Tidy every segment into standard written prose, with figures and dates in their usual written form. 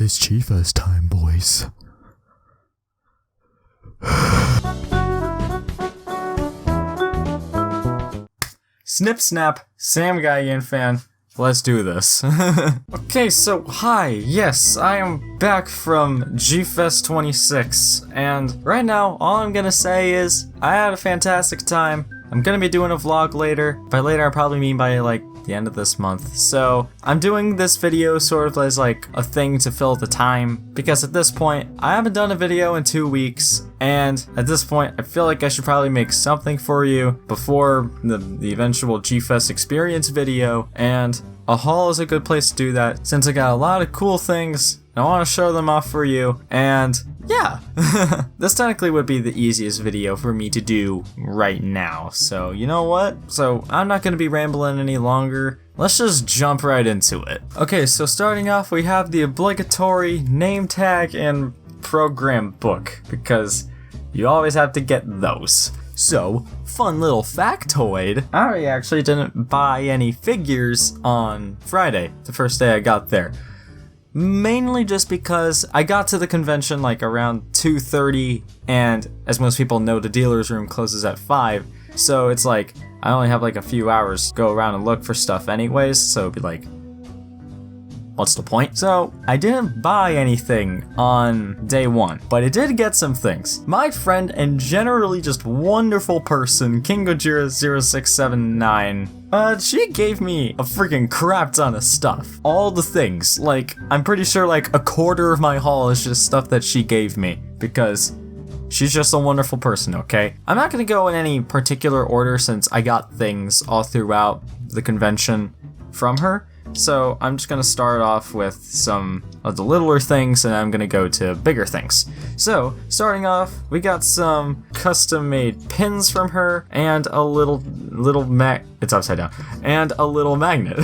It's Chifa's time, boys. Snip snap, Sam Guy Yin fan. Let's do this. Okay, so hi, yes, I am back from G-Fest 26, and right now, all I'm gonna say is, I had a fantastic time. I'm gonna be doing a vlog later. By later, I probably mean by, like, the end of this month. So, I'm doing this video sort of as, like, a thing to fill the time, because at this point, I haven't done a video in 2 weeks, and at this point, I feel like I should probably make something for you before the eventual G-Fest experience video, and a haul is a good place to do that, since I got a lot of cool things, and I want to show them off for you, and yeah, this technically would be the easiest video for me to do right now, so you know what? So I'm not going to be rambling any longer, let's just jump right into it. Okay, so starting off we have the obligatory name tag and program book, because you always have to get those. So, fun little factoid, I actually didn't buy any figures on Friday, the first day I got there. Mainly just because I got to the convention like around 2:30, and as most people know, the dealer's room closes at 5, so it's like, I only have like a few hours to go around and look for stuff anyways, so it'd be like, what's the point? So, I didn't buy anything on day 1, but I did get some things. My friend and generally just wonderful person, KingoJira0679, she gave me a freaking crap ton of stuff. All the things. Like, I'm pretty sure like a quarter of my haul is just stuff that she gave me, because she's just a wonderful person, okay? I'm not gonna go in any particular order since I got things all throughout the convention from her. So I'm just gonna start off with some of the littler things, and I'm gonna go to bigger things. So starting off, we got some custom-made pins from her, and a little it's upside down, and a little magnet.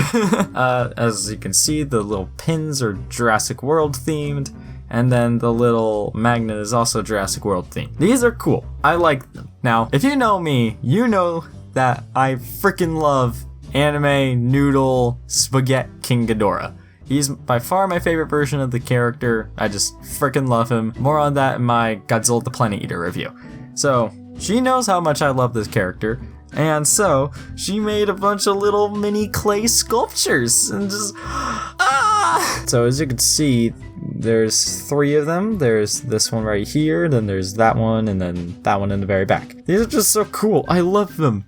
As you can see, the little pins are Jurassic World themed, and then the little magnet is also Jurassic World themed. These are cool. I like them. Now, if you know me, you know that I freaking love anime noodle spaghetti King Ghidorah. He's by far my favorite version of the character. I just freaking love him. More on that in my Godzilla the Planet Eater review. So, she knows how much I love this character, and so she made a bunch of little mini clay sculptures and just So as you can see, there's 3 of them. There's this one right here, then there's that one, and then that one in the very back. These are just so cool. I love them.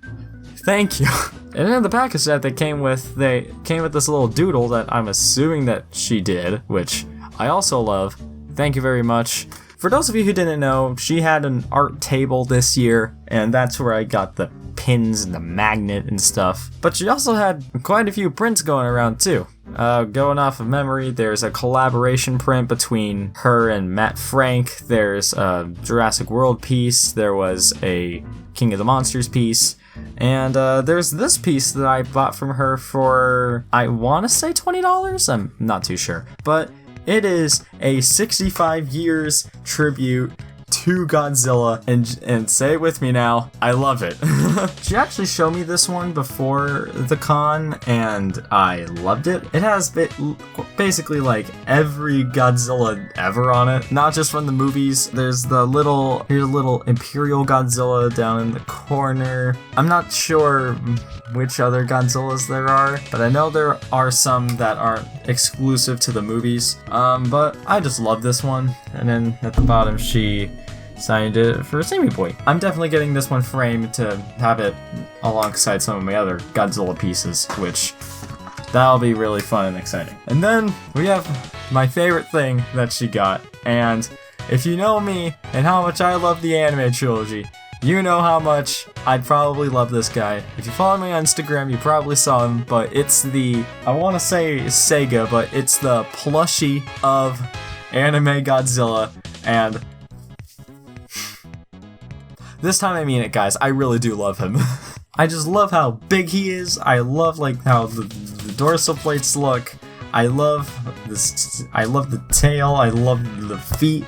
Thank you. And in the package that they came with this little doodle that I'm assuming that she did, which I also love. Thank you very much. For those of you who didn't know, she had an art table this year, and that's where I got the pins and the magnet and stuff. But she also had quite a few prints going around too. Going off of memory, there's a collaboration print between her and Matt Frank. There's a Jurassic World piece. There was a King of the Monsters piece. And there's this piece that I bought from her for, I want to say $20? I'm not too sure. But it is a 65 years tribute to Godzilla, and say it with me now, I love it. She actually showed me this one before the con, and I loved it. It has basically like every Godzilla ever on it, not just from the movies. There's here's a little Imperial Godzilla down in the corner. I'm not sure which other Godzillas there are, but I know there are some that aren't exclusive to the movies. But I just love this one. And then at the bottom, she signed it for Sammy Boy. I'm definitely getting this one framed to have it alongside some of my other Godzilla pieces, which that'll be really fun and exciting. And then we have my favorite thing that she got, and if you know me and how much I love the anime trilogy, you know how much I'd probably love this guy. If you follow me on Instagram, you probably saw him, but it's the, I want to say Sega, but it's the plushie of anime Godzilla, and this time I mean it, guys. I really do love him. I just love how big he is. I love like how the dorsal plates look. I love this. I love the tail. I love the feet.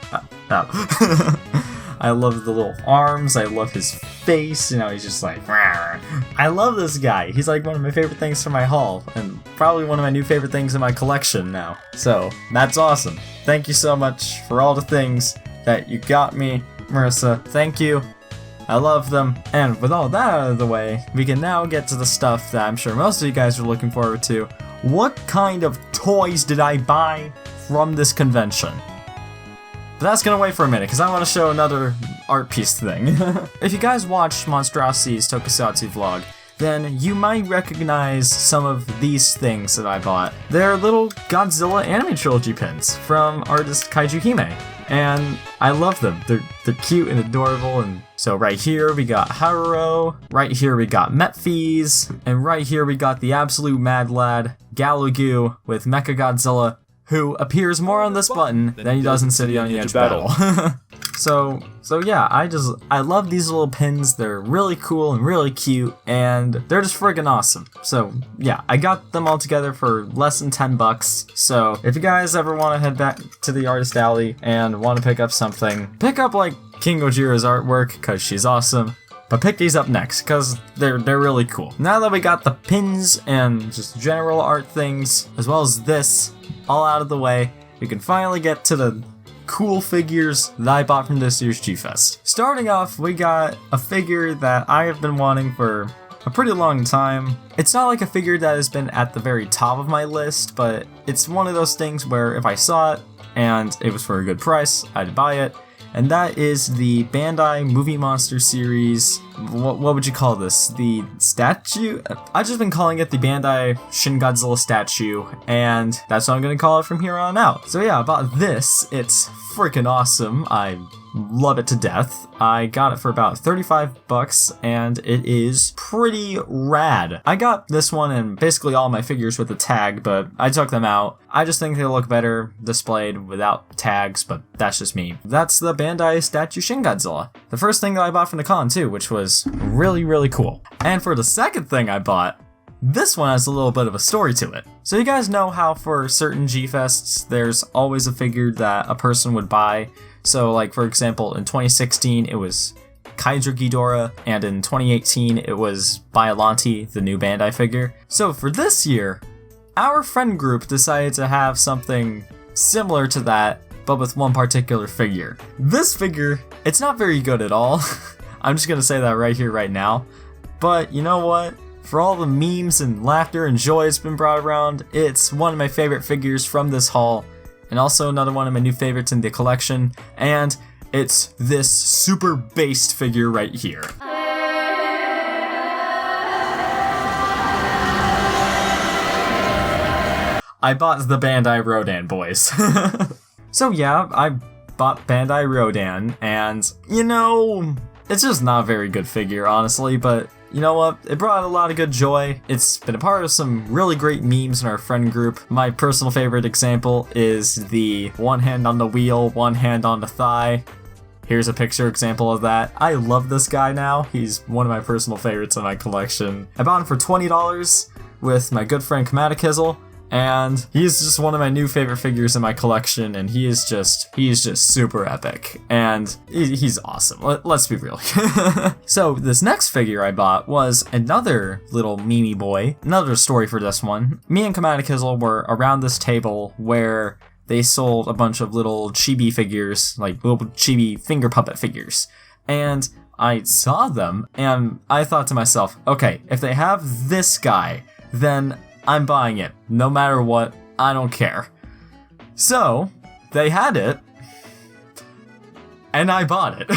I love the little arms. I love his face. You know, he's just like, rawr. I love this guy. He's like one of my favorite things from my haul. And probably one of my new favorite things in my collection now. So, that's awesome. Thank you so much for all the things that you got me, Marissa. Thank you. I love them. And with all that out of the way, we can now get to the stuff that I'm sure most of you guys are looking forward to. What kind of toys did I buy from this convention? But that's gonna wait for a minute, because I want to show another art piece thing. If you guys watched Monstrosity's Tokusatsu vlog, then you might recognize some of these things that I bought. They're little Godzilla anime trilogy pins from artist Kaiju Hime. And I love them. They're cute and adorable. And so right here we got Haruo, right here we got Metphys, and right here we got the absolute mad lad, Galagoo, with Mechagodzilla, who appears more on this button than he does in City on the Edge Battle. So yeah, I love these little pins. They're really cool and really cute, and they're just friggin' awesome. So yeah, I got them all together for less than $10. So if you guys ever want to head back to the artist alley and want to pick up something, pick up like King Gojira's artwork, because she's awesome. But pick these up next, because they're really cool. Now that we got the pins and just general art things, as well as this, all out of the way, we can finally get to the cool figures that I bought from this year's G-Fest. Starting off, we got a figure that I have been wanting for a pretty long time. It's not like a figure that has been at the very top of my list, but it's one of those things where if I saw it and it was for a good price, I'd buy it. And that is the Bandai Movie Monster series. What would you call this? The statue? I've just been calling it the Bandai Shin Godzilla statue, and that's what I'm gonna call it from here on out. So yeah, I bought this. It's freaking awesome. I love it to death. I got it for about $35, and it is pretty rad. I got this one and basically all my figures with the tag, but I took them out. I just think they look better displayed without tags, but that's just me. That's the Bandai statue Shin Godzilla. The first thing that I bought from the con too, which was really, really cool. And for the second thing I bought, this one has a little bit of a story to it. So you guys know how for certain G-Fests, there's always a figure that a person would buy. So like for example, in 2016 it was Kaiju Ghidorah, and in 2018 it was Biollante, the new Bandai figure. So for this year, our friend group decided to have something similar to that, but with one particular figure. This figure, it's not very good at all. I'm just gonna say that right here, right now. But you know what? For all the memes and laughter and joy it's been brought around, it's one of my favorite figures from this haul, and also another one of my new favorites in the collection, and it's this super based figure right here. I bought the Bandai Rodan, boys. So yeah, I bought Bandai Rodan, and you know, it's just not a very good figure, honestly, but you know what? It brought a lot of good joy. It's been a part of some really great memes in our friend group. My personal favorite example is the one hand on the wheel, one hand on the thigh. Here's a picture example of that. I love this guy now. He's one of my personal favorites in my collection. I bought him for $20 with my good friend Kamatakizzle, and he's just one of my new favorite figures in my collection, and he is just super epic, and he's awesome. Let's be real. So this next figure I bought was another little Mimi boy. Another story for this one. Me and Kamatakizzle were around this table where they sold a bunch of little Chibi figures, like little Chibi finger puppet figures, and I saw them, and I thought to myself, okay, if they have this guy, then I'm buying it, no matter what, I don't care. So, they had it, and I bought it.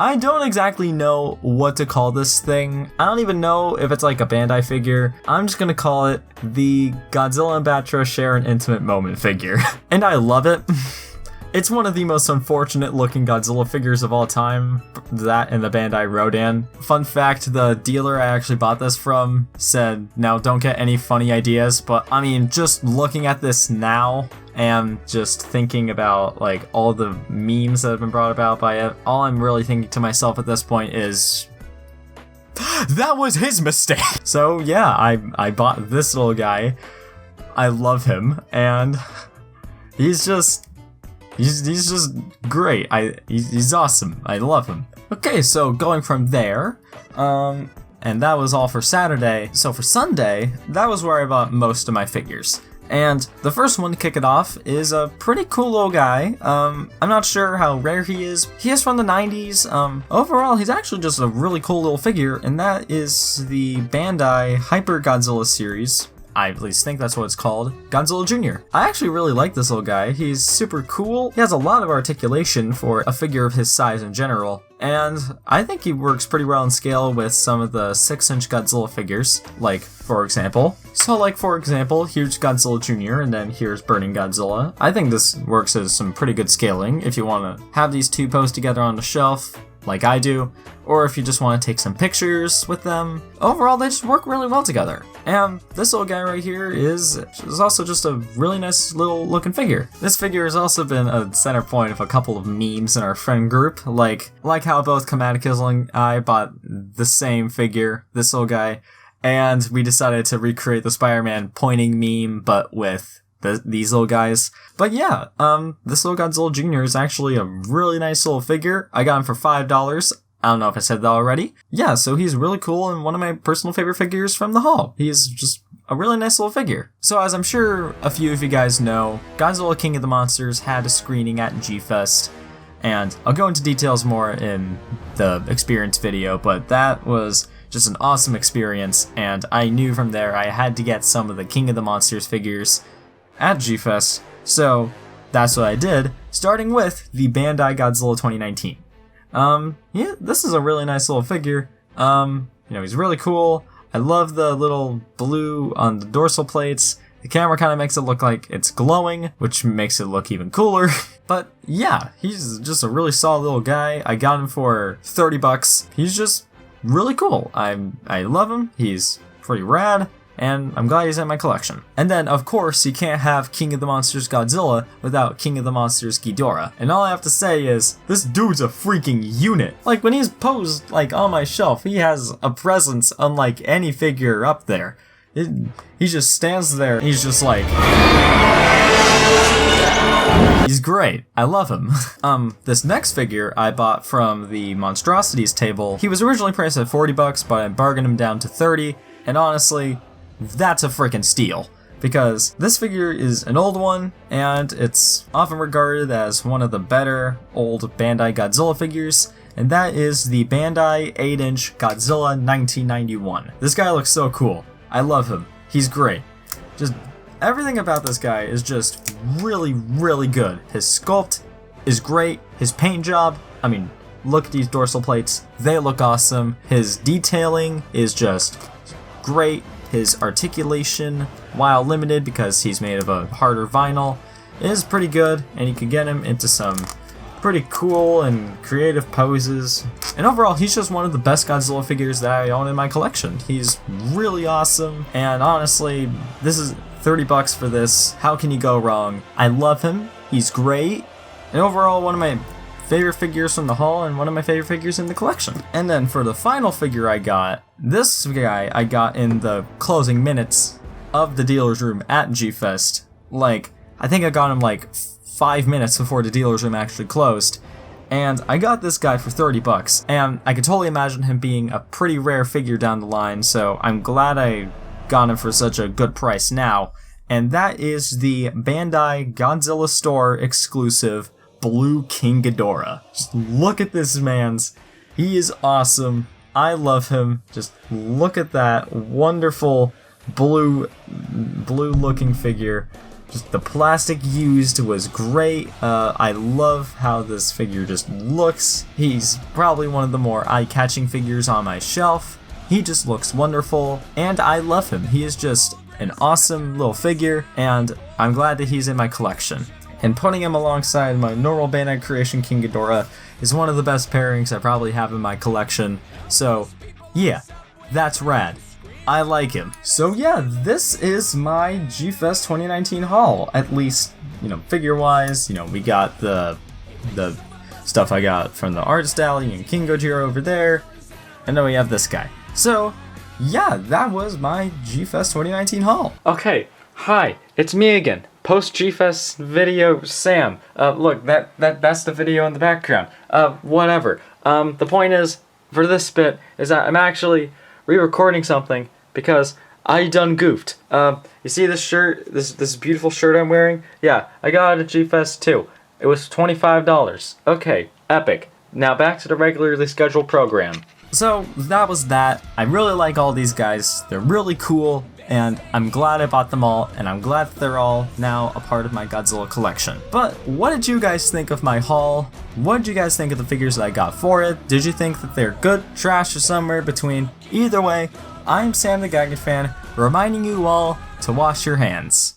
I don't exactly know what to call this thing. I don't even know if it's like a Bandai figure. I'm just gonna call it the Godzilla and Batra Share an Intimate Moment figure. And I love it. It's one of the most unfortunate looking Godzilla figures of all time, that and the Bandai Rodan. Fun fact, the dealer I actually bought this from said, now don't get any funny ideas, but I mean, just looking at this now and just thinking about like all the memes that have been brought about by it, all I'm really thinking to myself at this point is, that was his mistake! So yeah, I bought this little guy. I love him, and he's just great. He's awesome. I love him. Okay, so going from there, and and that was all for Saturday. So for Sunday, that was where I bought most of my figures. And the first one to kick it off is a pretty cool little guy. I'm not sure how rare he is. He is from the 90s. Overall, he's actually just a really cool little figure, and that is the Bandai Hyper Godzilla series. I at least think that's what it's called, Godzilla Jr. I actually really like this little guy. He's super cool. He has a lot of articulation for a figure of his size in general, and I think he works pretty well in scale with some of the 6-inch Godzilla figures, like, for example. So, like, for example, here's Godzilla Jr., and then here's Burning Godzilla. I think this works as some pretty good scaling if you want to have these two posed together on the shelf, like I do, or if you just want to take some pictures with them. Overall, they just work really well together. And this little guy right here is also just a really nice little looking figure. This figure has also been a center point of a couple of memes in our friend group, like how both Chromaticus and I bought the same figure, this little guy, and we decided to recreate the Spider-Man pointing meme, but with these little guys. But yeah, this little Godzilla Jr. is actually a really nice little figure. I got him for $5. I don't know if I said that already. Yeah, so he's really cool and one of my personal favorite figures from the haul. He's just a really nice little figure. So as I'm sure a few of you guys know, Godzilla King of the Monsters had a screening at G-Fest, and I'll go into details more in the experience video, but that was just an awesome experience, and I knew from there I had to get some of the King of the Monsters figures at G-Fest, so that's what I did, starting with the Bandai Godzilla 2019. Yeah, this is a really nice little figure. He's really cool. I love the little blue on the dorsal plates. The camera kind of makes it look like it's glowing, which makes it look even cooler. But yeah, he's just a really solid little guy. I got him for $30. He's just really cool. I love him. He's pretty rad, and I'm glad he's in my collection. And then, of course, you can't have King of the Monsters Godzilla without King of the Monsters Ghidorah. And all I have to say is, this dude's a freaking unit. Like, when he's posed, like, on my shelf, he has a presence unlike any figure up there. He just stands there, and he's just like... He's great. I love him. This next figure I bought from the Monstrosities table. He was originally priced at $40, but I bargained him down to $30, and honestly, that's a freaking steal. Because this figure is an old one, and it's often regarded as one of the better old Bandai Godzilla figures, and that is the Bandai 8-inch Godzilla 1991. This guy looks so cool. I love him. He's great. Just everything about this guy is just really, really good. His sculpt is great. His paint job, I mean, look at these dorsal plates. They look awesome. His detailing is just great. His articulation, while limited because he's made of a harder vinyl, is pretty good, and you can get him into some pretty cool and creative poses. And overall, he's just one of the best Godzilla figures that I own in my collection. He's really awesome, and honestly, this is $30 for this. How can you go wrong? I love him. He's great, and overall, one of my favorite figures from the haul and one of my favorite figures in the collection. And then for the final figure I got, this guy I got in the closing minutes of the dealer's room at G-Fest. Like, I think I got him like 5 minutes before the dealer's room actually closed. And I got this guy for $30, and I could totally imagine him being a pretty rare figure down the line, so I'm glad I got him for such a good price now. And that is the Bandai Godzilla Store exclusive Blue King Ghidorah. Just look at this man's. He is awesome. I love him. Just look at that wonderful blue looking figure. Just the plastic used was great. I love how this figure just looks. He's probably one of the more eye-catching figures on my shelf. He just looks wonderful, and I love him. He is just an awesome little figure, and I'm glad that he's in my collection. And putting him alongside my normal Bandai Creation King Ghidorah is one of the best pairings I probably have in my collection. So, yeah, that's rad. I like him. So yeah, this is my G-Fest 2019 haul. At least, figure-wise, we got the stuff I got from the Artist Alley and King Gojira over there, and then we have this guy. So, yeah, that was my G-Fest 2019 haul. Okay, hi, it's me again. Post G-Fest video Sam. Look, that's the video in the background. Whatever. The point is, for this bit, is that I'm actually re-recording something because I done goofed. You see this shirt, this beautiful shirt I'm wearing? Yeah, I got it at G-Fest too. It was $25. Okay, epic. Now back to the regularly scheduled program. So that was that. I really like all these guys. They're really cool, and I'm glad I bought them all, and I'm glad that they're all now a part of my Godzilla collection. But what did you guys think of my haul? What did you guys think of the figures that I got for it? Did you think that they're good, trash, or somewhere between? Either way, I'm Sam the Geigen fan, reminding you all to wash your hands.